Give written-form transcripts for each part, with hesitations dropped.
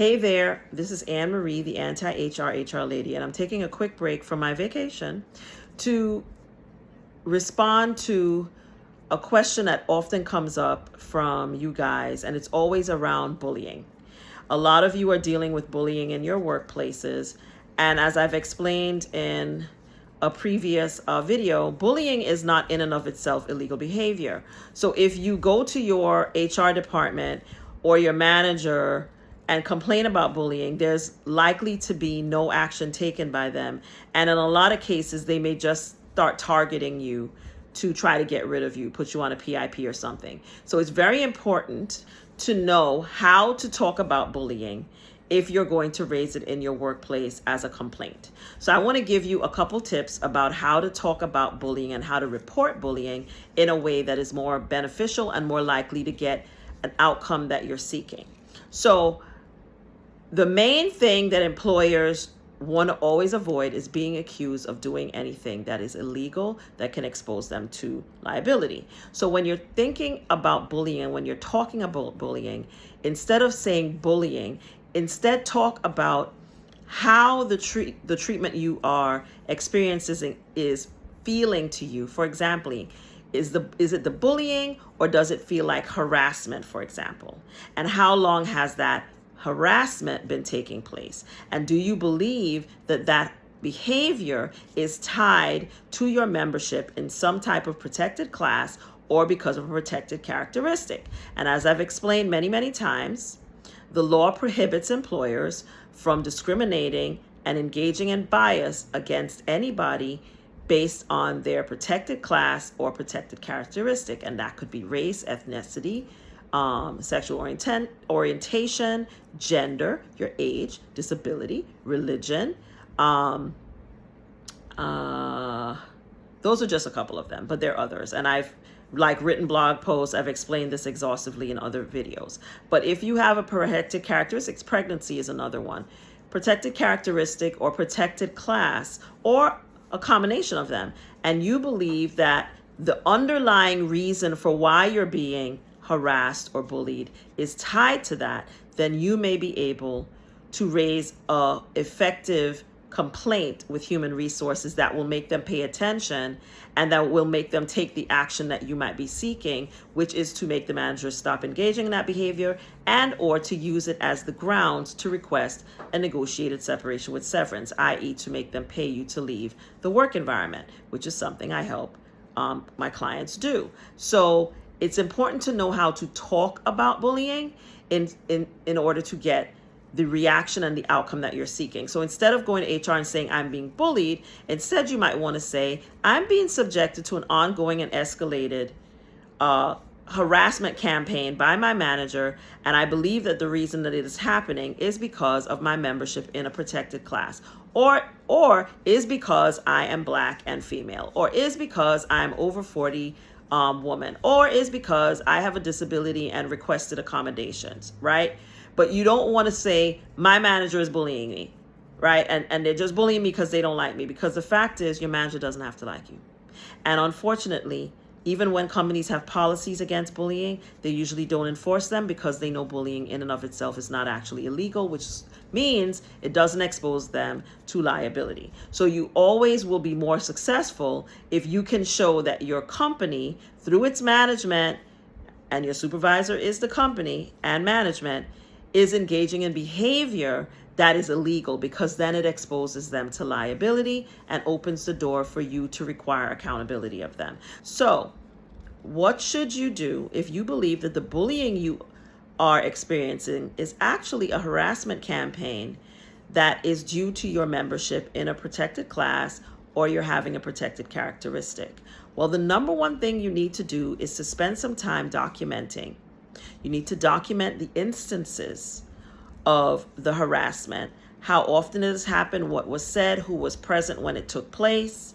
Hey there, this is Anne Marie, the Anti-HR HR lady, and I'm taking a quick break from my vacation to respond to a question that often comes up from you guys, and it's always around bullying. A lot of you are dealing with bullying in your workplaces, and as I've explained in a previous video, bullying is not in and of itself illegal behavior. So if you go to your HR department or your manager and complain about bullying, there's likely to be no action taken by them. And in a lot of cases, they may just start targeting you to try to get rid of you, put you on a PIP or something. So it's very important to know how to talk about bullying if you're going to raise it in your workplace as a complaint. So I want to give you a couple tips about how to talk about bullying and how to report bullying in a way that is more beneficial and more likely to get an outcome that you're seeking. So the main thing that employers want to always avoid is being accused of doing anything that is illegal that can expose them to liability. So when you're thinking about bullying and when you're talking about bullying, instead of saying bullying, instead talk about how the treatment you are experiencing is feeling to you. For example, is it the bullying, or does it feel like harassment, for example? And how long has that harassment been taking place? And do you believe that that behavior is tied to your membership in some type of protected class or because of a protected characteristic? And as I've explained many, many times, the law prohibits employers from discriminating and engaging in bias against anybody based on their protected class or protected characteristic. And that could be race, ethnicity, sexual orientation, gender, your age, disability, religion. Those are just a couple of them, but there are others. And I've written blog posts, I've explained this exhaustively in other videos. But if you have a protected characteristics, pregnancy is another one. Protected characteristic or protected class, or a combination of them, and you believe that the underlying reason for why you're being harassed or bullied is tied to that, then you may be able to raise a effective complaint with human resources that will make them pay attention and that will make them take the action that you might be seeking, which is to make the manager stop engaging in that behavior and or to use it as the grounds to request a negotiated separation with severance, i.e. to make them pay you to leave the work environment, which is something I help my clients do. So it's important to know how to talk about bullying in order to get the reaction and the outcome that you're seeking. So instead of going to HR and saying, I'm being bullied, instead you might want to say, I'm being subjected to an ongoing and escalated harassment campaign by my manager, and I believe that the reason that it is happening is because of my membership in a protected class, or is because I am Black and female, or is because I'm over 40 woman, or is because I have a disability and requested accommodations, right? But you don't want to say, my manager is bullying me, right? And they're just bullying me because they don't like me. Because the fact is, your manager doesn't have to like you. And unfortunately, even when companies have policies against bullying, they usually don't enforce them because they know bullying in and of itself is not actually illegal, which means it doesn't expose them to liability. So you always will be more successful if you can show that your company, through its management, and your supervisor is the company and management, is engaging in behavior that is illegal, because then it exposes them to liability and opens the door for you to require accountability of them. So what should you do if you believe that the bullying you are experiencing is actually a harassment campaign that is due to your membership in a protected class or you're having a protected characteristic? Well, the number one thing you need to do is to spend some time documenting. You need to document the instances of the harassment, how often it has happened, what was said, who was present when it took place,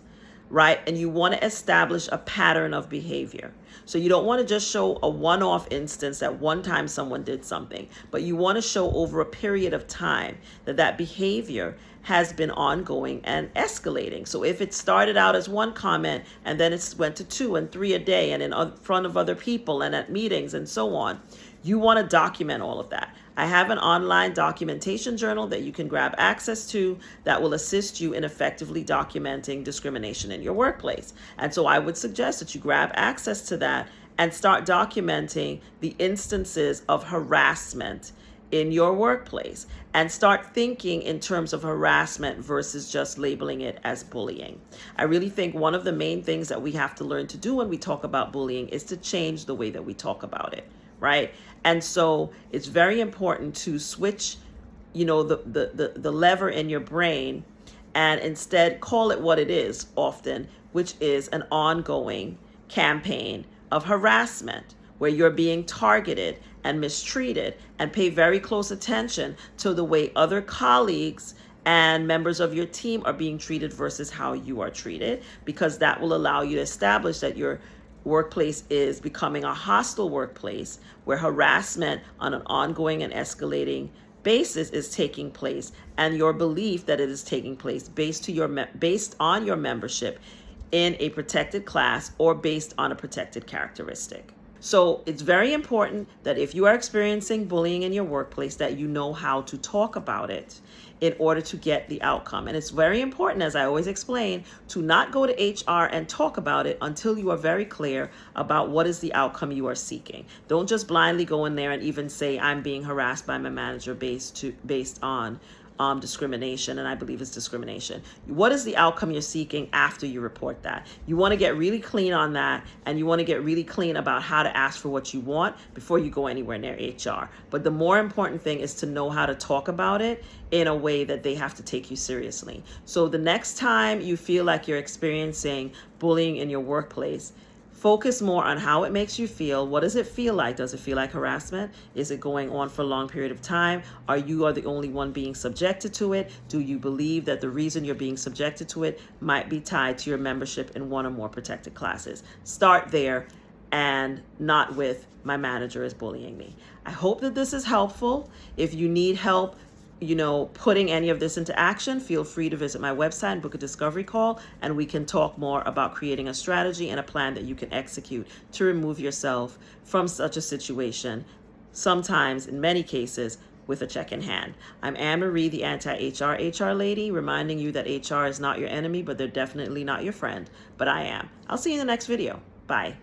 right? And you want to establish a pattern of behavior. So you don't want to just show a one-off instance that one time someone did something, but you want to show over a period of time that that behavior has been ongoing and escalating. So if it started out as one comment and then it went to 2 and 3 a day and in front of other people and at meetings and so on, You want to document all of that. I have an online documentation journal that you can grab access to that will assist you in effectively documenting discrimination in your workplace. And so I would suggest that you grab access to that and start documenting the instances of harassment in your workplace, and start thinking in terms of harassment versus just labeling it as bullying. I really think one of the main things that we have to learn to do when we talk about bullying is to change the way that we talk about it, right? And so it's very important to switch, the lever in your brain, and instead call it what it is often, which is an ongoing campaign of harassment where you're being targeted and mistreated, and pay very close attention to the way other colleagues and members of your team are being treated versus how you are treated, because that will allow you to establish that your workplace is becoming a hostile workplace where harassment on an ongoing and escalating basis is taking place, and your belief that it is taking place based on your membership in a protected class or based on a protected characteristic. So it's very important that if you are experiencing bullying in your workplace, that you know how to talk about it in order to get the outcome. And it's very important, as I always explain, to not go to HR and talk about it until you are very clear about what is the outcome you are seeking. Don't just blindly go in there and even say, I'm being harassed by my manager based on discrimination, and I believe it's discrimination. What is the outcome you're seeking after you report that? You want to get really clean on that, and you want to get really clean about how to ask for what you want before you go anywhere near HR. But the more important thing is to know how to talk about it in a way that they have to take you seriously. So the next time you feel like you're experiencing bullying in your workplace, focus more on how it makes you feel. What does it feel like? Does it feel like harassment? Is it going on for a long period of time? Are you the only one being subjected to it? Do you believe that the reason you're being subjected to it might be tied to your membership in one or more protected classes? Start there, and not with, my manager is bullying me. I hope that this is helpful. If you need help putting any of this into action, feel free to visit my website and book a discovery call, and we can talk more about creating a strategy and a plan that you can execute to remove yourself from such a situation, sometimes, in many cases, with a check in hand. I'm Anne-Marie, the anti-HR HR lady, reminding you that HR is not your enemy, but they're definitely not your friend. But I am. I'll see you in the next video. Bye.